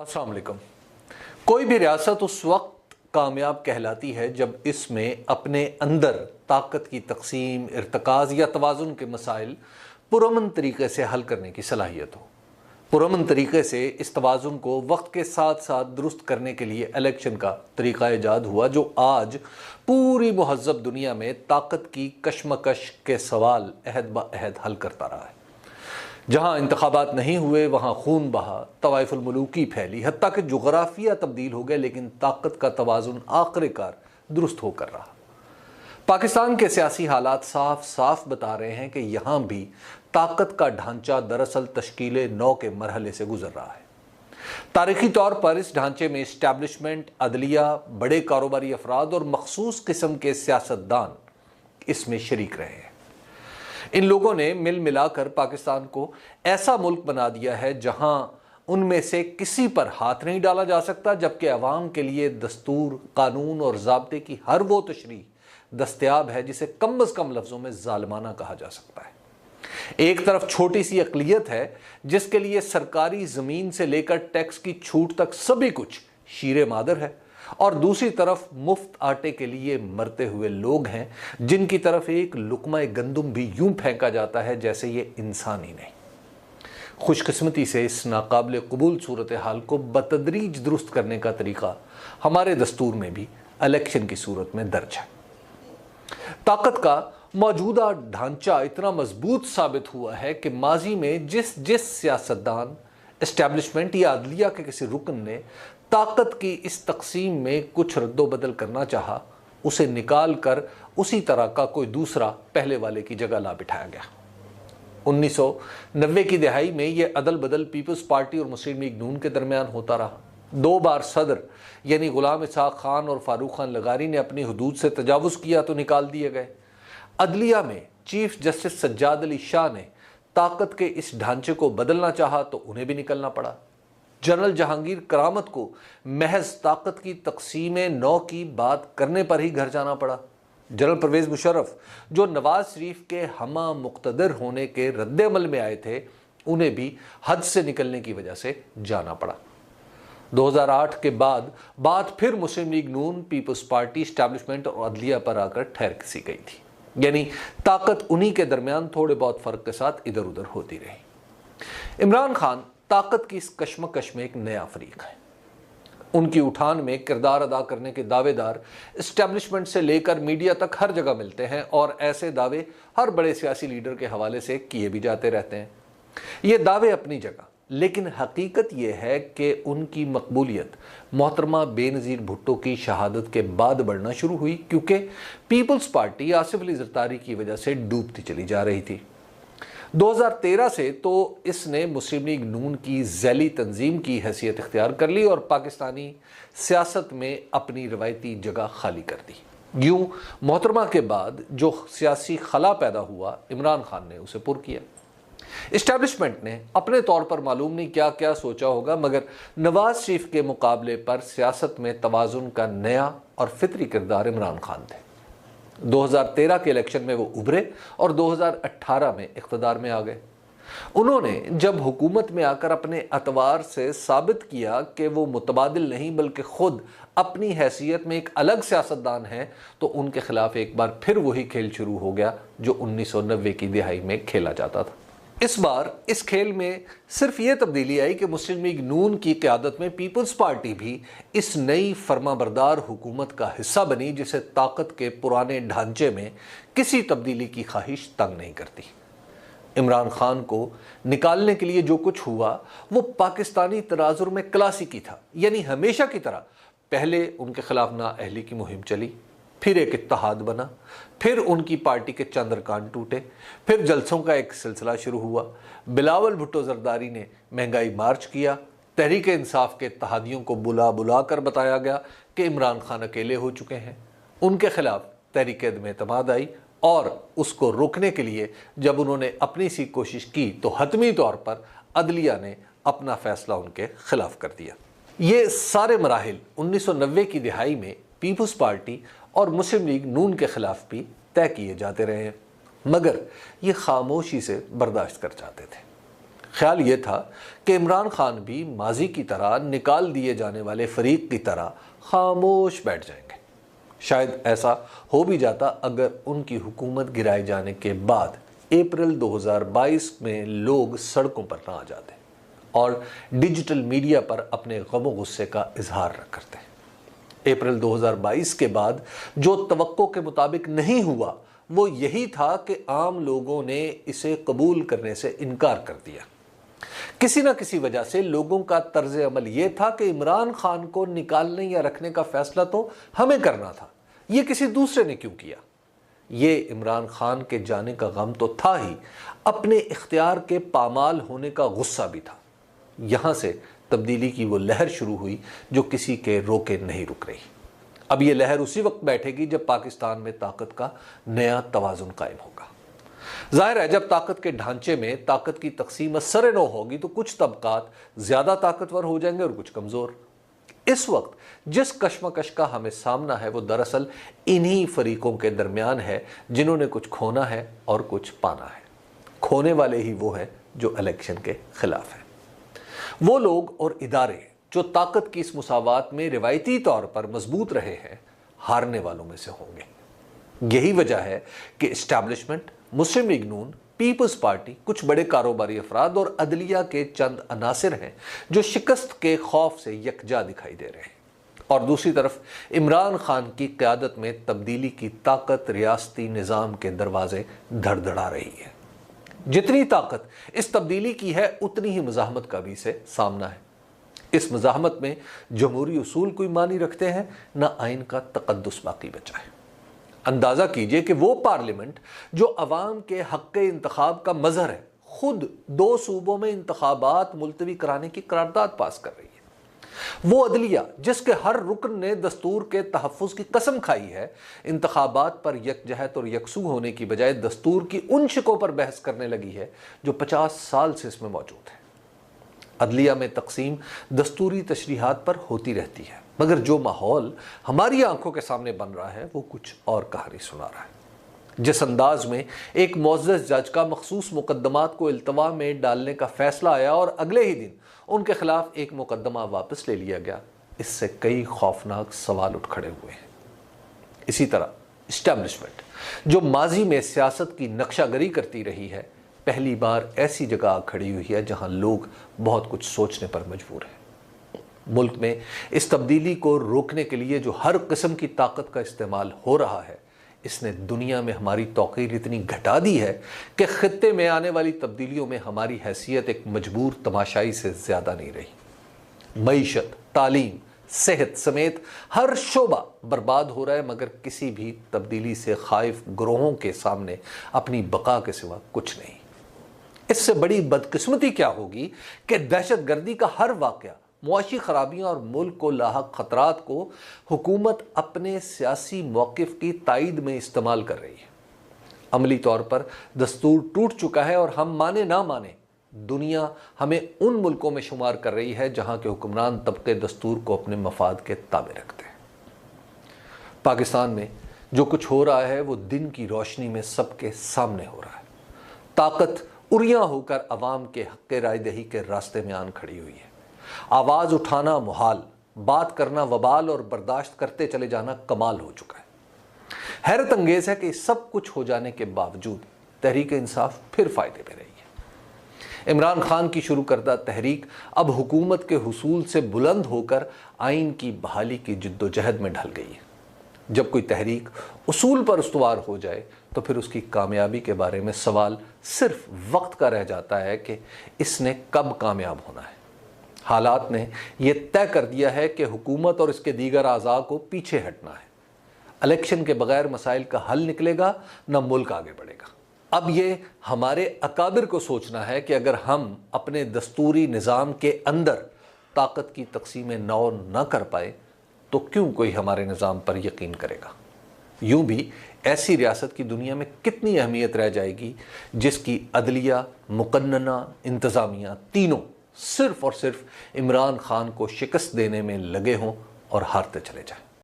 السلام علیکم۔ کوئی بھی ریاست اس وقت کامیاب کہلاتی ہے جب اس میں اپنے اندر طاقت کی تقسیم، ارتکاز یا توازن کے مسائل پرامن طریقے سے حل کرنے کی صلاحیت ہو۔ پرامن طریقے سے اس توازن کو وقت کے ساتھ ساتھ درست کرنے کے لیے الیکشن کا طریقہ ایجاد ہوا، جو آج پوری مہذب دنیا میں طاقت کی کشمکش کے سوال عہد بہ عہد حل کرتا رہا ہے۔ جہاں انتخابات نہیں ہوئے وہاں خون بہا، طوائف الملوکی پھیلی، حتیٰ کہ جغرافیہ تبدیل ہو گئے، لیکن طاقت کا توازن آخر کار درست ہو کر رہا۔ پاکستان کے سیاسی حالات صاف صاف بتا رہے ہیں کہ یہاں بھی طاقت کا ڈھانچہ دراصل تشکیل نو کے مرحلے سے گزر رہا ہے۔ تاریخی طور پر اس ڈھانچے میں اسٹیبلشمنٹ، عدلیہ، بڑے کاروباری افراد اور مخصوص قسم کے سیاستدان اس میں شریک رہے ہیں۔ ان لوگوں نے مل ملا کر پاکستان کو ایسا ملک بنا دیا ہے جہاں ان میں سے کسی پر ہاتھ نہیں ڈالا جا سکتا، جبکہ عوام کے لیے دستور، قانون اور ضابطے کی ہر وہ تشریح دستیاب ہے جسے کم از کم لفظوں میں ظالمانہ کہا جا سکتا ہے۔ ایک طرف چھوٹی سی اقلیت ہے جس کے لیے سرکاری زمین سے لے کر ٹیکس کی چھوٹ تک سبھی کچھ شیر مادر ہے، اور دوسری طرف مفت آٹے کے لیے مرتے ہوئے لوگ ہیں جن کی طرف ایک لقمہ گندم بھی یوں پھینکا جاتا ہے جیسے یہ انسان ہی نہیں۔ خوش قسمتی سے اس ناقابل قبول صورتحال کو بتدریج درست کرنے کا طریقہ ہمارے دستور میں بھی الیکشن کی صورت میں درج ہے۔ طاقت کا موجودہ ڈھانچہ اتنا مضبوط ثابت ہوا ہے کہ ماضی میں جس سیاستدان، اسٹیبلشمنٹ یا عدلیہ کے کسی رکن نے طاقت کی اس تقسیم میں کچھ رد و بدل کرنا چاہا، اسے نکال کر اسی طرح کا کوئی دوسرا پہلے والے کی جگہ لا بٹھایا گیا۔ 1990 کی دہائی میں یہ عدل بدل پیپلز پارٹی اور مسلم لیگ نون کے درمیان ہوتا رہا۔ 2 بار صدر یعنی غلام اسحاق خان اور فاروق خان لغاری نے اپنی حدود سے تجاوز کیا تو نکال دیے گئے۔ عدلیہ میں چیف جسٹس سجاد علی شاہ نے طاقت کے اس ڈھانچے کو بدلنا چاہا تو انہیں بھی نکلنا پڑا۔ جنرل جہانگیر کرامت کو محض طاقت کی تقسیم نو کی بات کرنے پر ہی گھر جانا پڑا۔ جنرل پرویز مشرف جو نواز شریف کے ہمہ مقتدر ہونے کے رد عمل میں آئے تھے، انہیں بھی حد سے نکلنے کی وجہ سے جانا پڑا۔ 2008 کے بعد بات پھر مسلم لیگ نون، پیپلز پارٹی، اسٹیبلشمنٹ اور عدلیہ پر آ کر ٹھہر سی گئی تھی، یعنی طاقت انہی کے درمیان تھوڑے بہت فرق کے ساتھ ادھر ادھر ہوتی رہی۔ عمران خان طاقت کی اس کشمکش میں ایک نیا فریق ہے۔ ان کی اٹھان میں کردار ادا کرنے کے دعوے دار اسٹیبلشمنٹ سے لے کر میڈیا تک ہر جگہ ملتے ہیں، اور ایسے دعوے ہر بڑے سیاسی لیڈر کے حوالے سے کیے بھی جاتے رہتے ہیں۔ یہ دعوے اپنی جگہ، لیکن حقیقت یہ ہے کہ ان کی مقبولیت محترمہ بے نظیر بھٹو کی شہادت کے بعد بڑھنا شروع ہوئی، کیونکہ پیپلز پارٹی آصف علی زرداری کی وجہ سے ڈوبتی چلی جا رہی تھی۔ 2013 سے تو اس نے مسلم لیگ نون کی ذیلی تنظیم کی حیثیت اختیار کر لی اور پاکستانی سیاست میں اپنی روایتی جگہ خالی کر دی۔ یوں محترمہ کے بعد جو سیاسی خلا پیدا ہوا، عمران خان نے اسے پر کیا۔ اسٹیبلشمنٹ نے اپنے طور پر معلوم نہیں کیا کیا سوچا ہوگا، مگر نواز شریف کے مقابلے پر سیاست میں توازن کا نیا اور فطری کردار عمران خان تھے۔ 2013 کے الیکشن میں وہ ابھرے اور 2018 میں اقتدار میں آ گئے۔ انہوں نے جب حکومت میں آ کر اپنے اعتبار سے ثابت کیا کہ وہ متبادل نہیں بلکہ خود اپنی حیثیت میں ایک الگ سیاستدان ہیں، تو ان کے خلاف ایک بار پھر وہی کھیل شروع ہو گیا جو 1990 کی دہائی میں کھیلا جاتا تھا۔ اس بار اس کھیل میں صرف یہ تبدیلی آئی کہ مسلم لیگ نون کی قیادت میں پیپلز پارٹی بھی اس نئی فرما بردار حکومت کا حصہ بنی، جسے طاقت کے پرانے ڈھانچے میں کسی تبدیلی کی خواہش تنگ نہیں کرتی۔ عمران خان کو نکالنے کے لیے جو کچھ ہوا وہ پاکستانی تناظر میں کلاسیکی تھا، یعنی ہمیشہ کی طرح پہلے ان کے خلاف نااہلی کی مہم چلی، پھر ایک اتحاد بنا، پھر ان کی پارٹی کے چند ارکان ٹوٹے، پھر جلسوں کا ایک سلسلہ شروع ہوا۔ بلاول بھٹو زرداری نے مہنگائی مارچ کیا، تحریک انصاف کے اتحادیوں کو بلا بلا کر بتایا گیا کہ عمران خان اکیلے ہو چکے ہیں۔ ان کے خلاف تحریک عدم اعتماد آئی، اور اس کو روکنے کے لیے جب انہوں نے اپنی سی کوشش کی تو حتمی طور پر عدلیہ نے اپنا فیصلہ ان کے خلاف کر دیا۔ یہ سارے مراحل 1990 کی دہائی میں پیپلز پارٹی اور مسلم لیگ نون کے خلاف بھی طے کیے جاتے رہے ہیں، مگر یہ خاموشی سے برداشت کر جاتے تھے۔ خیال یہ تھا کہ عمران خان بھی ماضی کی طرح نکال دیے جانے والے فریق کی طرح خاموش بیٹھ جائیں گے۔ شاید ایسا ہو بھی جاتا اگر ان کی حکومت گرائے جانے کے بعد اپریل 2022 میں لوگ سڑکوں پر نہ آ جاتے اور ڈیجیٹل میڈیا پر اپنے غم و غصے کا اظہار نہ کرتے۔ اپریل 2022 کے بعد جو توقع کے مطابق نہیں ہوا وہ یہی تھا کہ عام لوگوں نے اسے قبول کرنے سے انکار کر دیا۔ کسی نہ کسی وجہ سے لوگوں کا طرز عمل یہ تھا کہ عمران خان کو نکالنے یا رکھنے کا فیصلہ تو ہمیں کرنا تھا، یہ کسی دوسرے نے کیوں کیا؟ یہ عمران خان کے جانے کا غم تو تھا ہی، اپنے اختیار کے پامال ہونے کا غصہ بھی تھا۔ یہاں سے تبدیلی کی وہ لہر شروع ہوئی جو کسی کے روکے نہیں رک رہی۔ اب یہ لہر اسی وقت بیٹھے گی جب پاکستان میں طاقت کا نیا توازن قائم ہوگا۔ ظاہر ہے جب طاقت کے ڈھانچے میں طاقت کی تقسیم اثر نو ہوگی تو کچھ طبقات زیادہ طاقتور ہو جائیں گے اور کچھ کمزور۔ اس وقت جس کشمکش کا ہمیں سامنا ہے وہ دراصل انہی فریقوں کے درمیان ہے جنہوں نے کچھ کھونا ہے اور کچھ پانا ہے۔ کھونے والے ہی وہ ہیں جو الیکشن کے خلاف ہیں، وہ لوگ اور ادارے جو طاقت کی اس مساوات میں روایتی طور پر مضبوط رہے ہیں ہارنے والوں میں سے ہوں گے۔ یہی وجہ ہے کہ اسٹیبلشمنٹ، مسلم لیگ نون، پیپلز پارٹی، کچھ بڑے کاروباری افراد اور عدلیہ کے چند عناصر ہیں جو شکست کے خوف سے یکجا دکھائی دے رہے ہیں، اور دوسری طرف عمران خان کی قیادت میں تبدیلی کی طاقت ریاستی نظام کے دروازے دھڑدھڑا رہی ہے۔ جتنی طاقت اس تبدیلی کی ہے اتنی ہی مزاحمت کا بھی اسے سامنا ہے۔ اس مزاحمت میں جمہوری اصول کوئی معنی رکھتے ہیں نہ آئین کا تقدس باقی بچا ہے۔ اندازہ کیجئے کہ وہ پارلیمنٹ جو عوام کے حق انتخاب کا مظہر ہے خود 2 صوبوں میں انتخابات ملتوی کرانے کی قرارداد پاس کر رہی ہے۔ وہ عدلیہ جس کے ہر رکن نے دستور کے تحفظ کی قسم کھائی ہے انتخابات پر یکجہت اور یکسو ہونے کی بجائے دستور کی ان شقوں پر بحث کرنے لگی ہے جو 50 سال سے اس میں موجود ہے۔ عدلیہ میں تقسیم دستوری تشریحات پر ہوتی رہتی ہے، مگر جو ماحول ہماری آنکھوں کے سامنے بن رہا ہے وہ کچھ اور کہانی سنا رہا ہے۔ جس انداز میں ایک معزز جج کا مخصوص مقدمات کو التوا میں ڈالنے کا فیصلہ آیا اور اگلے ہی دن ان کے خلاف ایک مقدمہ واپس لے لیا گیا، اس سے کئی خوفناک سوال اٹھ کھڑے ہوئے ہیں۔ اسی طرح اسٹیبلشمنٹ جو ماضی میں سیاست کی نقشہ گری کرتی رہی ہے پہلی بار ایسی جگہ کھڑی ہوئی ہے جہاں لوگ بہت کچھ سوچنے پر مجبور ہیں۔ ملک میں اس تبدیلی کو روکنے کے لیے جو ہر قسم کی طاقت کا استعمال ہو رہا ہے اس نے دنیا میں ہماری توقیر اتنی گھٹا دی ہے کہ خطے میں آنے والی تبدیلیوں میں ہماری حیثیت ایک مجبور تماشائی سے زیادہ نہیں رہی۔ معیشت، تعلیم، صحت سمیت ہر شعبہ برباد ہو رہا ہے، مگر کسی بھی تبدیلی سے خائف گروہوں کے سامنے اپنی بقا کے سوا کچھ نہیں۔ اس سے بڑی بدقسمتی کیا ہوگی کہ دہشت گردی کا ہر واقعہ، معاشی خرابیاں اور ملک کو لاحق خطرات کو حکومت اپنے سیاسی موقف کی تائید میں استعمال کر رہی ہے۔ عملی طور پر دستور ٹوٹ چکا ہے اور ہم مانے نہ مانے دنیا ہمیں ان ملکوں میں شمار کر رہی ہے جہاں کے حکمران طبقے دستور کو اپنے مفاد کے تابع رکھتے ہیں۔ پاکستان میں جو کچھ ہو رہا ہے وہ دن کی روشنی میں سب کے سامنے ہو رہا ہے۔ طاقت اریاں ہو کر عوام کے حق رائے دہی کے راستے میں آن کھڑی ہوئی ہے۔ آواز اٹھانا محال، بات کرنا وبال اور برداشت کرتے چلے جانا کمال ہو چکا ہے۔ حیرت انگیز ہے کہ سب کچھ ہو جانے کے باوجود تحریک انصاف پھر فائدے میں رہی ہے۔ عمران خان کی شروع کردہ تحریک اب حکومت کے حصول سے بلند ہو کر آئین کی بحالی کی جدوجہد میں ڈھل گئی ہے۔ جب کوئی تحریک اصول پر استوار ہو جائے تو پھر اس کی کامیابی کے بارے میں سوال صرف وقت کا رہ جاتا ہے کہ اس نے کب کامیاب ہونا ہے۔ حالات نے یہ طے کر دیا ہے کہ حکومت اور اس کے دیگر اعضاء کو پیچھے ہٹنا ہے۔ الیکشن کے بغیر مسائل کا حل نکلے گا نہ ملک آگے بڑھے گا۔ اب یہ ہمارے اکابر کو سوچنا ہے کہ اگر ہم اپنے دستوری نظام کے اندر طاقت کی تقسیم نو نہ کر پائے تو کیوں کوئی ہمارے نظام پر یقین کرے گا؟ یوں بھی ایسی ریاست کی دنیا میں کتنی اہمیت رہ جائے گی جس کی عدلیہ، مقننہ، انتظامیہ تینوں صرف اور صرف عمران خان کو شکست دینے میں لگے ہوں اور ہارتے چلے جائیں۔